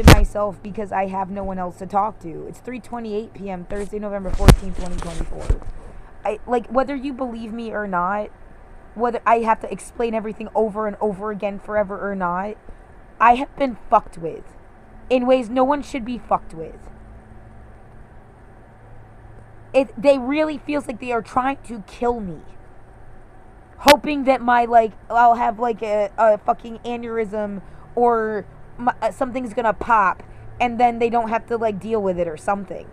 myself because I have no one else to talk to. It's 3:28 p.m. Thursday, November 14th, 2024. Whether you believe me or not, whether I have to explain everything over and over again forever or not, I have been fucked with in ways no one should be fucked with. They really feels like they are trying to kill me, hoping that I'll have a fucking aneurysm or something's gonna pop, and then they don't have to deal with it or something.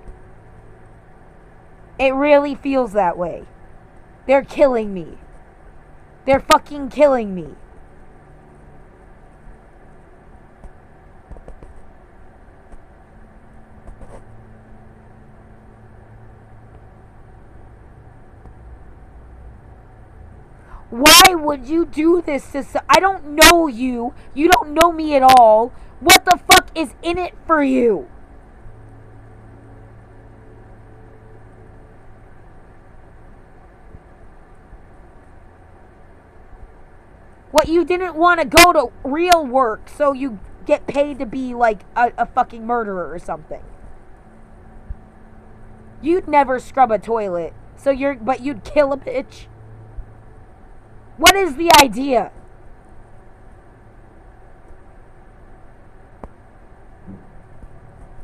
It really feels that way. They're killing me. They're fucking killing me. Why would you do this to I don't know you. You don't know me at all. What the fuck is in it for you? What, you didn't want to go to real work, so you get paid to be a fucking murderer or something. You'd never scrub a toilet, but you'd kill a bitch. What is the idea?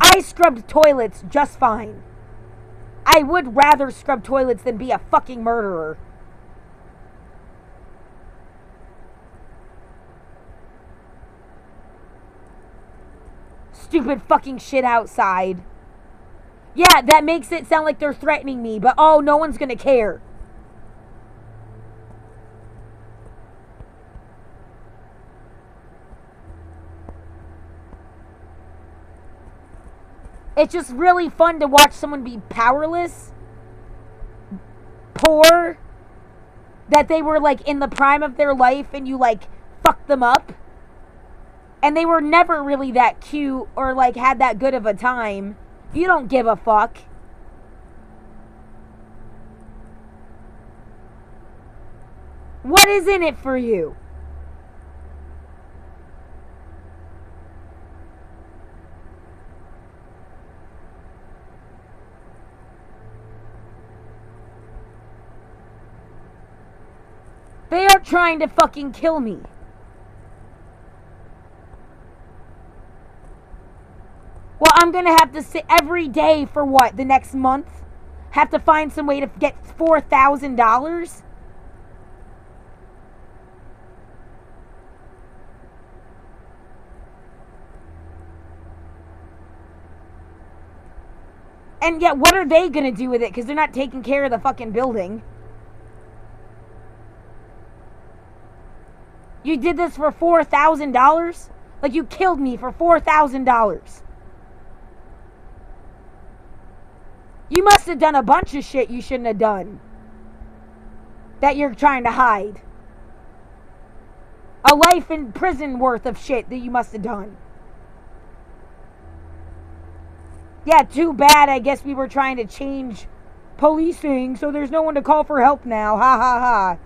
I scrubbed toilets just fine. I would rather scrub toilets than be a fucking murderer. Stupid fucking shit outside. Yeah, that makes it sound like they're threatening me, but oh, no one's gonna care. It's just really fun to watch someone be powerless, poor, that they were in the prime of their life and you fucked them up. And they were never really that cute or had that good of a time. You don't give a fuck. What is in it for you? They are trying to fucking kill me. Well, I'm gonna have to sit every day for what, the next month? Have to find some way to get $4,000? And yet, what are they gonna do with it? Because they're not taking care of the fucking building. You did this for $4,000? You killed me for $4,000. You must have done a bunch of shit you shouldn't have done. That you're trying to hide. A life in prison worth of shit that you must have done. Yeah, too bad. I guess we were trying to change policing, so there's no one to call for help now. Ha ha ha.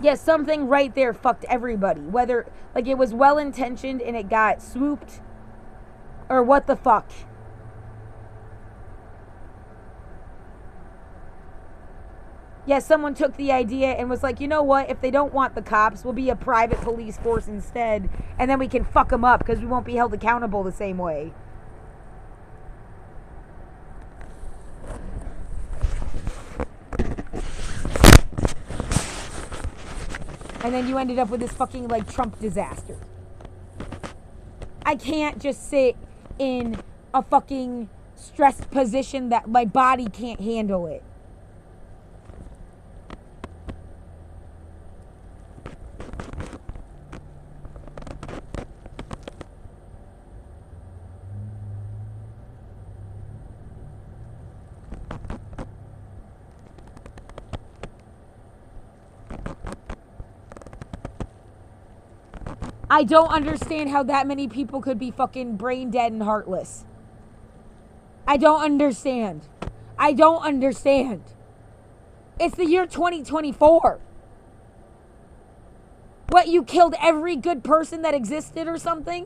Yeah, something right there fucked everybody. Whether, it was well-intentioned and it got swooped, or what the fuck. Yeah, someone took the idea and was like, you know what? If they don't want the cops, we'll be a private police force instead, and then we can fuck them up because we won't be held accountable the same way. And then you ended up with this fucking, Trump disaster. I can't just sit in a fucking stressed position that my body can't handle it. I don't understand how that many people could be fucking brain dead and heartless. I don't understand. I don't understand. It's the year 2024. What, you killed every good person that existed or something?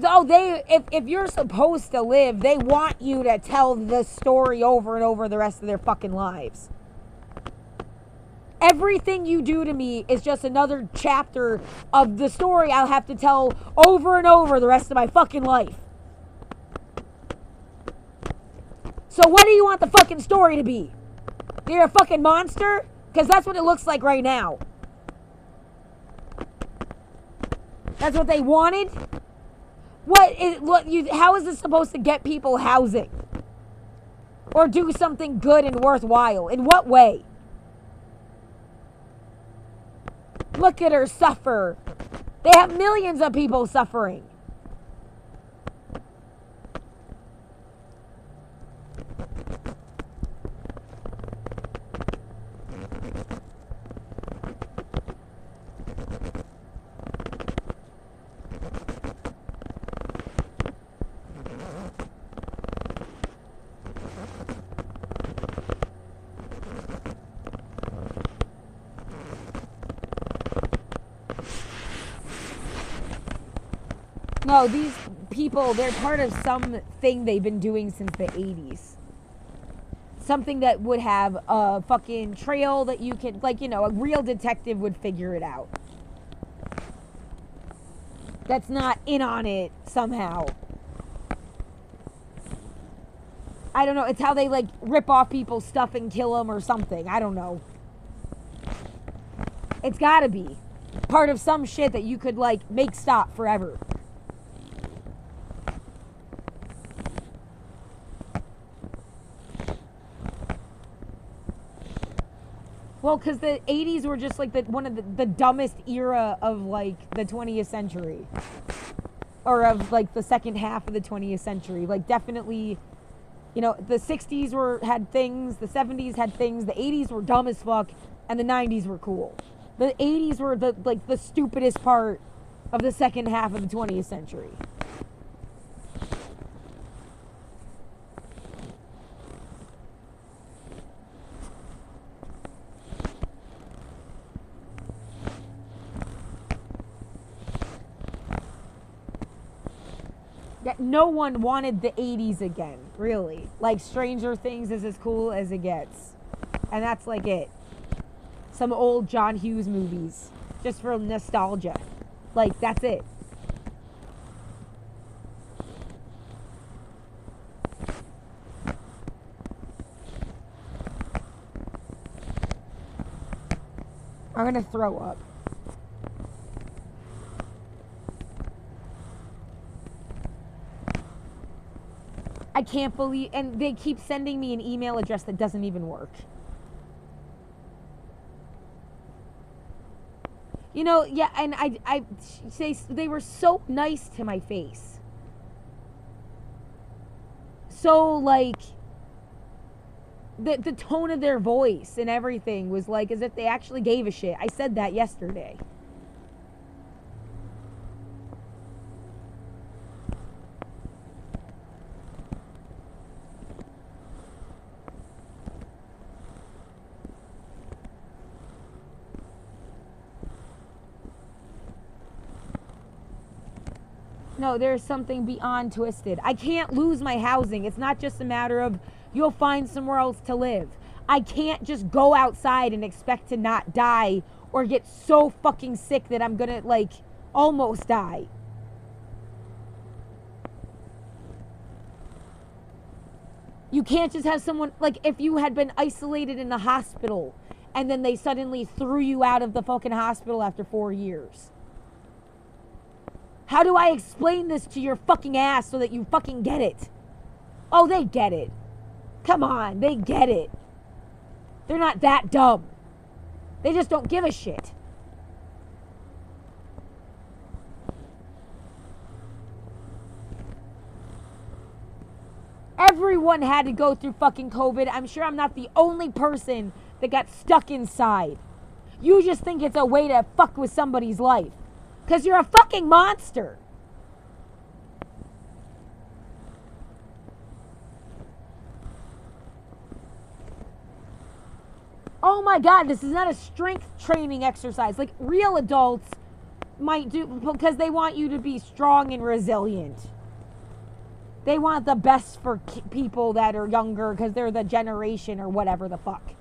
Oh, if you're supposed to live, they want you to tell the story over and over the rest of their fucking lives. Everything you do to me is just another chapter of the story I'll have to tell over and over the rest of my fucking life. So what do you want the fucking story to be? You're a fucking monster? Because that's what it looks like right now. That's what they wanted? How is this supposed to get people housing? Or do something good and worthwhile? In what way? Look at her suffer. They have millions of people suffering. No, these people, they're part of something they've been doing since the 80s. Something that would have a fucking trail that you can, like, you know, a real detective would figure it out. That's not in on it somehow. I don't know. It's how they, like, rip off people's stuff and kill them or something. I don't know. It's gotta be part of some shit that you could, like, make stop forever. Well, because the 80s were just like one of the dumbest era of like the 20th century. Or of like the second half of the 20th century. Like definitely, you know, the 60s had things, the 70s had things, the 80s were dumb as fuck, and the 90s were cool. The 80s were the stupidest part of the second half of the 20th century. No one wanted the 80s again, really. Like, Stranger Things is as cool as it gets. And that's like it. Some old John Hughes movies. Just for nostalgia. Like, that's it. I'm gonna throw up. I can't believe, and they keep sending me an email address that doesn't even work. You know, yeah, and I say they were so nice to my face. So, like, the tone of their voice and everything was like as if they actually gave a shit. I said that yesterday. No, there's something beyond twisted. I can't lose my housing. It's not just a matter of you'll find somewhere else to live. I can't just go outside and expect to not die or get so fucking sick that I'm gonna, like, almost die. You can't just have someone, like, if you had been isolated in the hospital and then they suddenly threw you out of the fucking hospital after 4 years. How do I explain this to your fucking ass so that you fucking get it? Oh, they get it. Come on, they get it. They're not that dumb. They just don't give a shit. Everyone had to go through fucking COVID. I'm sure I'm not the only person that got stuck inside. You just think it's a way to fuck with somebody's life. Because you're a fucking monster. Oh my God, this is not a strength training exercise. Like, real adults might do, because they want you to be strong and resilient. They want the best for people that are younger because they're the generation or whatever the fuck.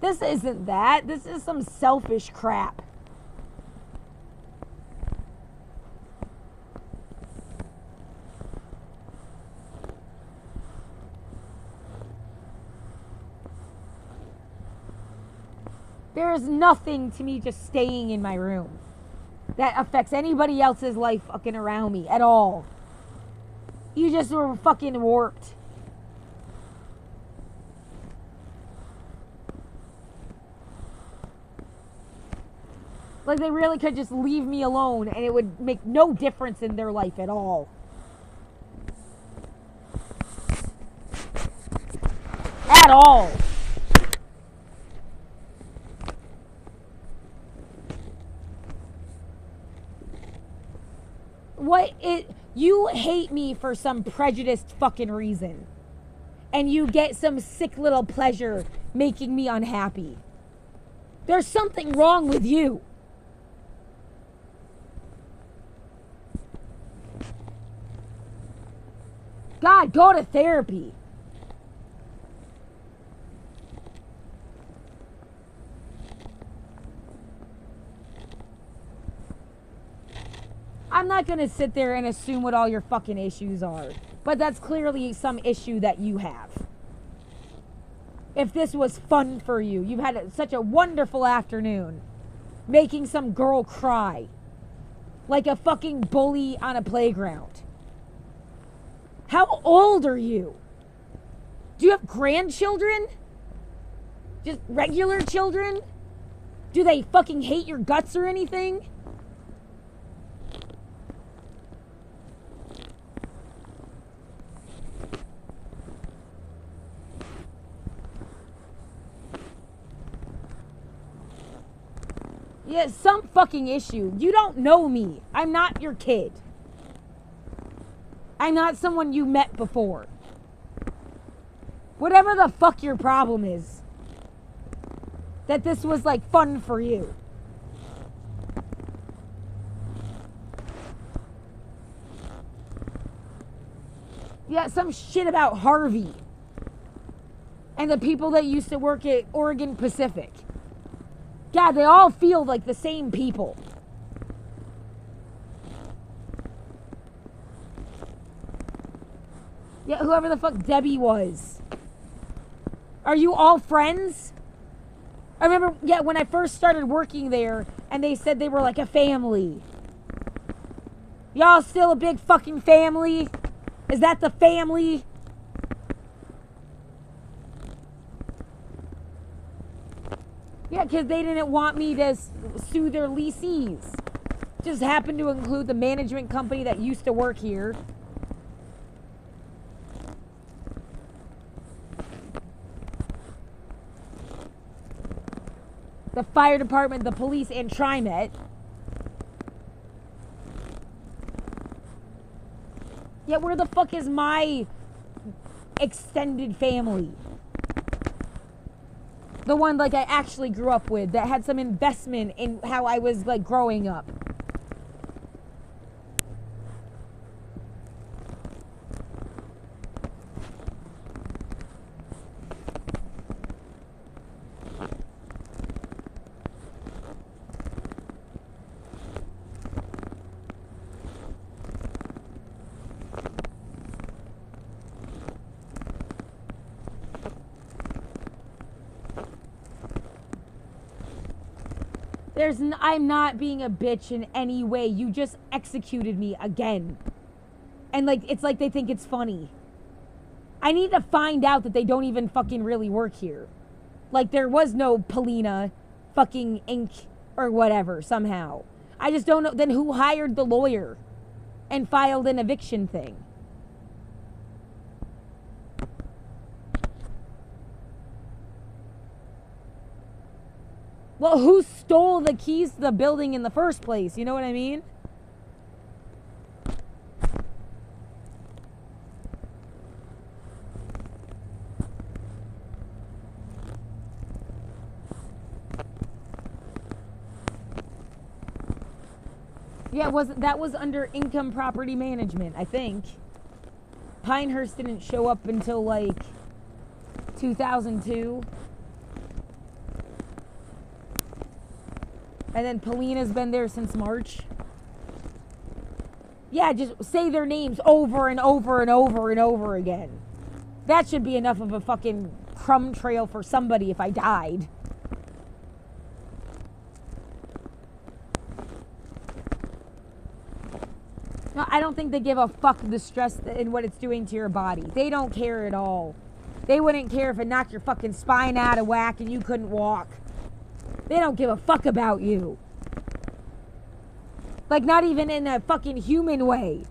This isn't that. This is some selfish crap. There is nothing to me just staying in my room that affects anybody else's life fucking around me at all. You just were fucking warped. Like, they really could just leave me alone and it would make no difference in their life at all. At all. You hate me for some prejudiced fucking reason. And you get some sick little pleasure making me unhappy. There's something wrong with you. God, go to therapy. I'm not going to sit there and assume what all your fucking issues are. But that's clearly some issue that you have. If this was fun for you, you've had such a wonderful afternoon making some girl cry like a fucking bully on a playground. How old are you? Do you have grandchildren? Just regular children? Do they fucking hate your guts or anything? Yeah, some fucking issue. You don't know me. I'm not your kid. I'm not someone you met before. Whatever the fuck your problem is. That this was like fun for you. Yeah, some shit about Harvey. And the people that used to work at Oregon Pacific. God, they all feel like the same people. Yeah, whoever the fuck Debbie was. Are you all friends? I remember, yeah, when I first started working there, and they said they were like a family. Y'all still a big fucking family? Is that the family? Yeah, because they didn't want me to sue their leasees. Just happened to include the management company that used to work here. The fire department, the police, and TriMet. Yeah, where the fuck is my extended family? The one, like, I actually grew up with, that had some investment in how I was, like, growing up. I'm not being a bitch in any way. You just executed me again. And, like, it's like they think it's funny. I need to find out that they don't even fucking really work here. Like, there was no Polina fucking Inc. or whatever, somehow. I just don't know. Then who hired the lawyer and filed an eviction thing? Well, who stole the keys to the building in the first place? You know what I mean? Yeah, that was under income property management, I think. Pinehurst didn't show up until like 2002. And then Polina's been there since March. Yeah, just say their names over and over and over and over again. That should be enough of a fucking crumb trail for somebody if I died. No, I don't think they give a fuck the stress and what it's doing to your body. They don't care at all. They wouldn't care if it knocked your fucking spine out of whack and you couldn't walk. They don't give a fuck about you. Like, not even in a fucking human way.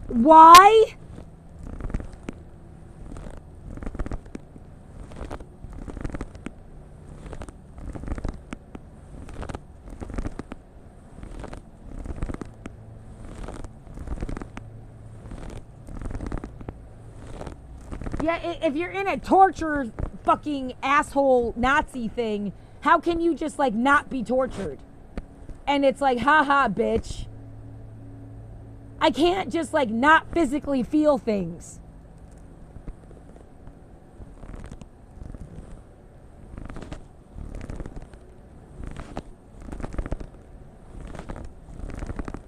Why? Yeah, if you're in a torture fucking asshole Nazi thing, how can you just like not be tortured? And it's like, haha, bitch. I can't just like not physically feel things.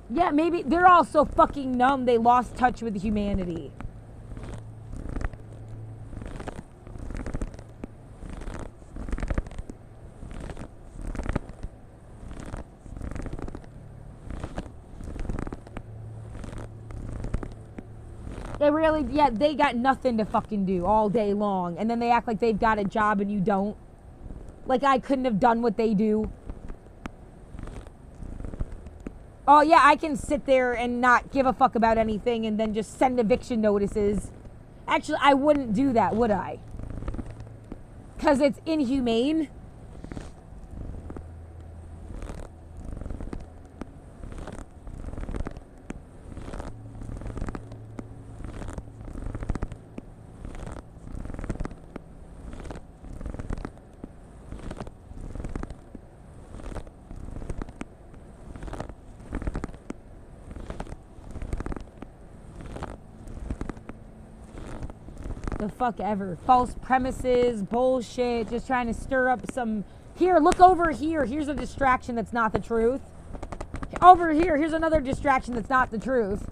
Yeah, maybe they're all so fucking numb they lost touch with humanity. They really, yeah, they got nothing to fucking do all day long. And then they act like they've got a job and you don't. Like I couldn't have done what they do. Oh yeah, I can sit there and not give a fuck about anything and then just send eviction notices. Actually, I wouldn't do that, would I? Because it's inhumane. The fuck ever. False premises, bullshit, just trying to stir up some... Here, look over here. Here's a distraction that's not the truth. Over here, here's another distraction that's not the truth.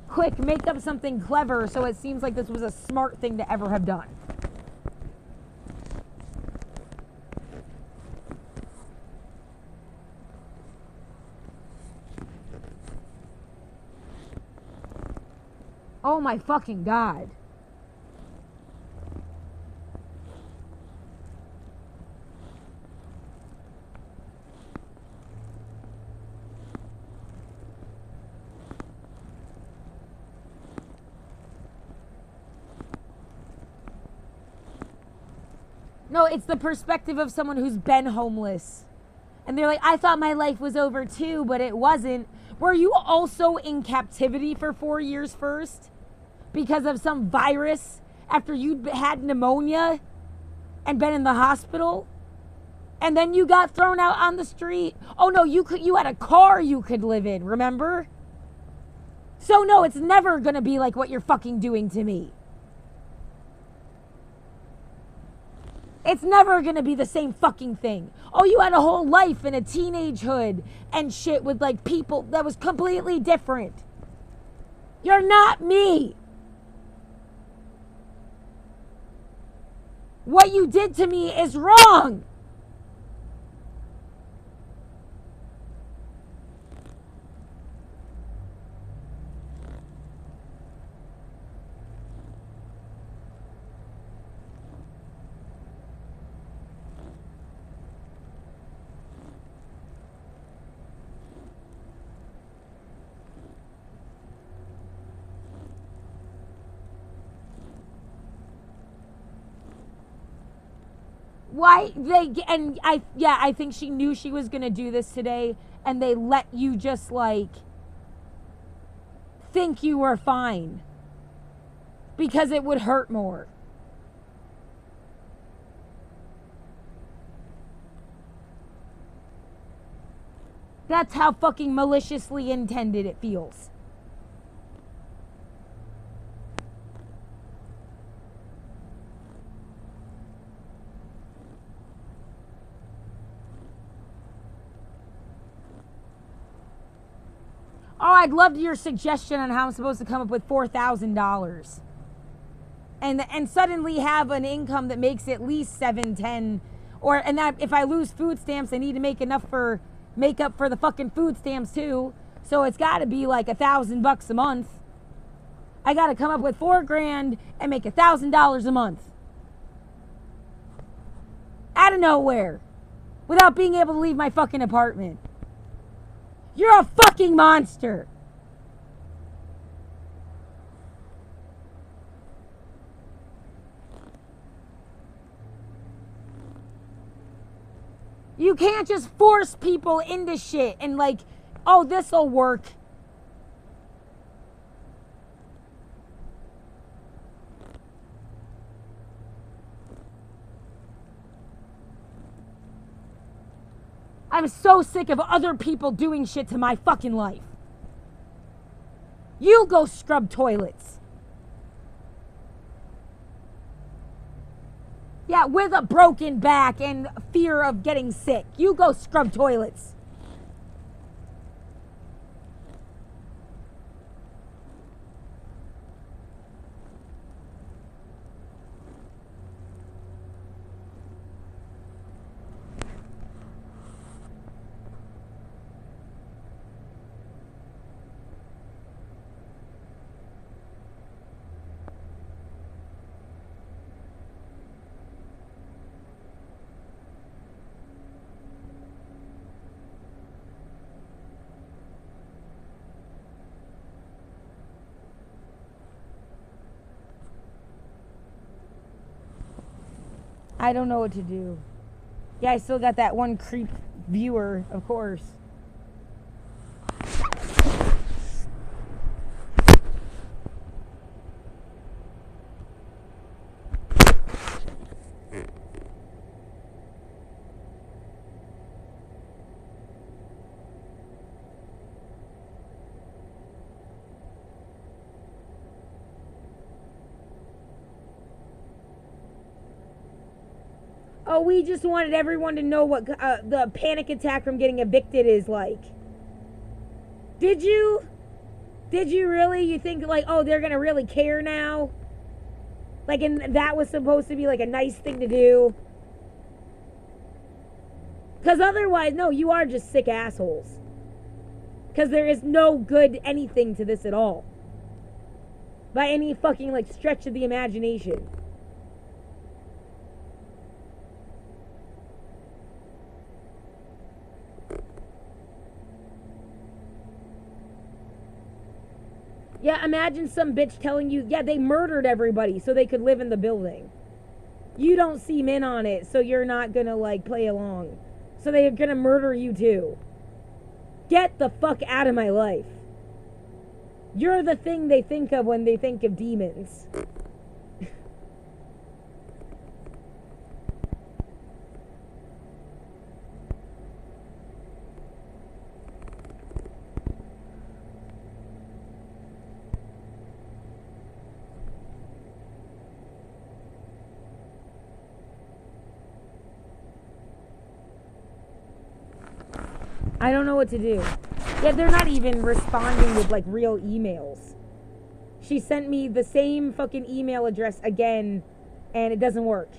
Quick, make up something clever so it seems like this was a smart thing to ever have done. Oh my fucking God. No, it's the perspective of someone who's been homeless. And they're like, I thought my life was over too, but it wasn't. Were you also in captivity for 4 years first? Because of some virus after you'd had pneumonia and been in the hospital? And then you got thrown out on the street? Oh no, you had a car you could live in, remember? So no, it's never gonna be like what you're fucking doing to me. It's never gonna be the same fucking thing. Oh, you had a whole life in a teenagehood and shit with like people that was completely different. You're not me. What you did to me is wrong. Why they and I think she knew she was gonna do this today, and they let you just like think you were fine because it would hurt more. That's how fucking maliciously intended it feels. Oh, I'd love your suggestion on how I'm supposed to come up with $4,000. And suddenly have an income that makes at least 7-10, and that if I lose food stamps, I need to make enough for make up for the fucking food stamps too. So it's got to be like $1,000 a month. I got to come up with $4,000 and make $1,000 a month out of nowhere without being able to leave my fucking apartment. You're a fucking monster. You can't just force people into shit and like, oh, this'll work. I'm so sick of other people doing shit to my fucking life. You go scrub toilets. Yeah, with a broken back and fear of getting sick. You go scrub toilets. I don't know what to do. Yeah, I still got that one creep viewer, of course. Oh, we just wanted everyone to know what the panic attack from getting evicted is like. Did you? Did you really? You think like, oh, they're gonna really care now? Like, and that was supposed to be like a nice thing to do? Because otherwise, no, you are just sick assholes. Because there is no good anything to this at all. By any fucking like stretch of the imagination. Yeah, imagine some bitch telling you, yeah, they murdered everybody so they could live in the building. You don't seem in on it, so you're not gonna, like, play along. So they're gonna murder you too. Get the fuck out of my life. You're the thing they think of when they think of demons. I don't know what to do. Yeah, they're not even responding with, like, real emails. She sent me the same fucking email address again, and it doesn't work.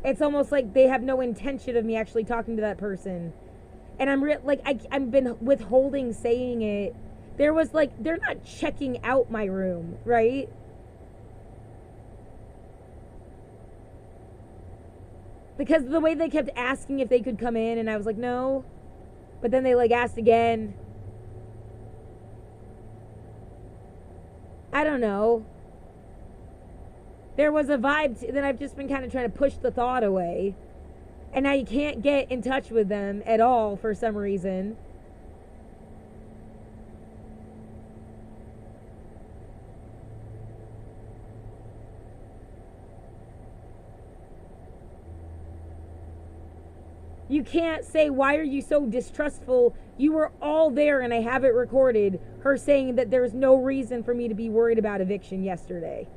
It's almost like they have no intention of me actually talking to that person. And I've been withholding saying it. There was, like, they're not checking out my room, right? Because the way they kept asking if they could come in, and I was like, no. But then they, like, asked again. I don't know. there was a vibe that I've just been kind of trying to push the thought away. And now you can't get in touch with them at all for some reason. You can't say, why are you so distrustful? You were all there, and I have it recorded, her saying that there's no reason for me to be worried about eviction yesterday.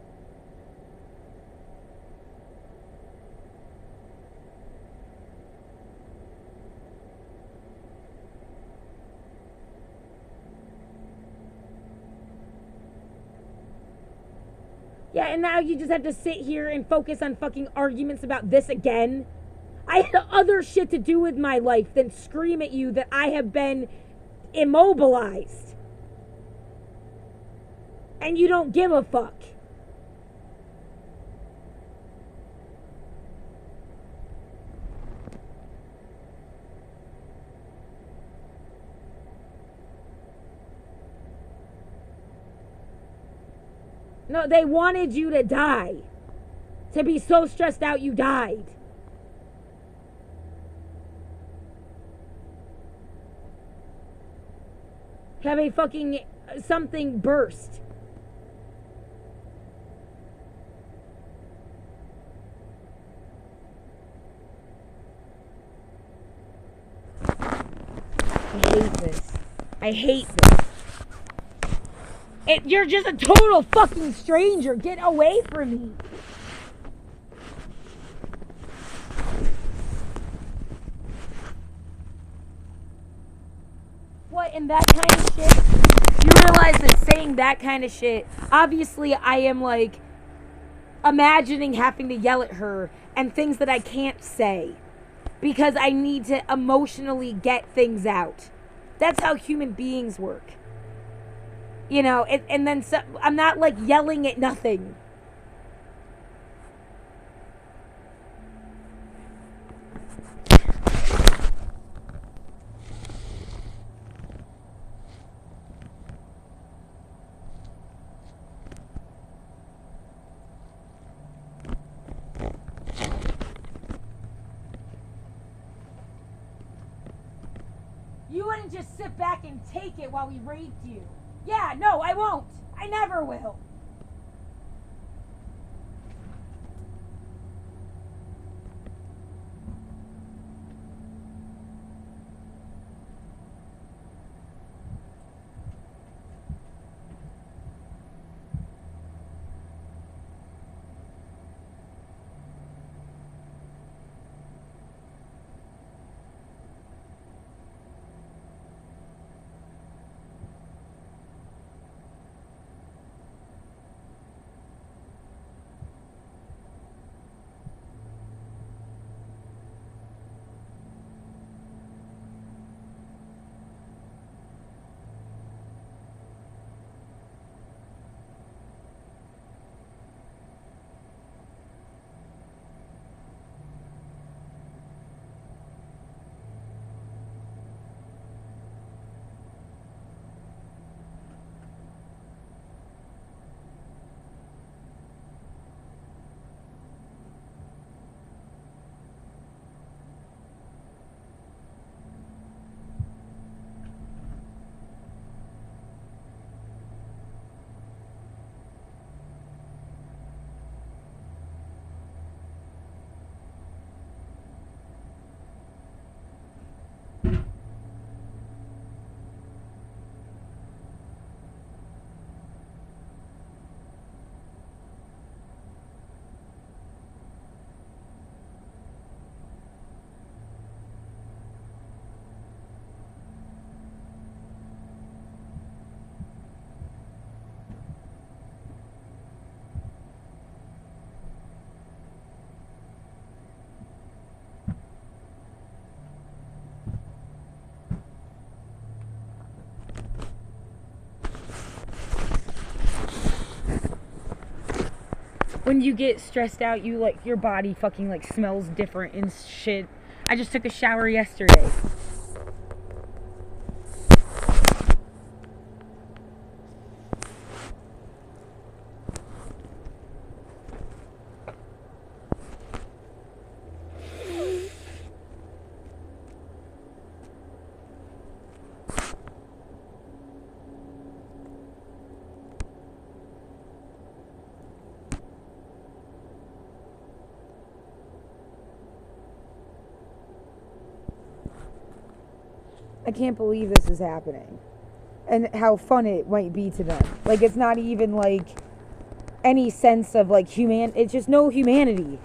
Yeah, and now you just have to sit here and focus on fucking arguments about this again? I had other shit to do with my life than scream at you that I have been immobilized. And you don't give a fuck. No, they wanted you to die. To be so stressed out you died. Have a fucking something burst. I hate this. I hate this. You're just a total fucking stranger. Get away from me. What, in that kind of shit? You realize that saying that kind of shit, obviously I am like imagining having to yell at her and things that I can't say because I need to emotionally get things out. That's how human beings work. You know, and then I'm not like yelling at nothing. You wouldn't just sit back and take it while we raped you. Yeah, no, I won't. I never will. When you get stressed out, you like your body fucking like smells different and shit. I just took a shower yesterday. I can't believe this is happening. And how fun it might be to them. Like, it's not even, like, any sense of, like, it's just no humanity.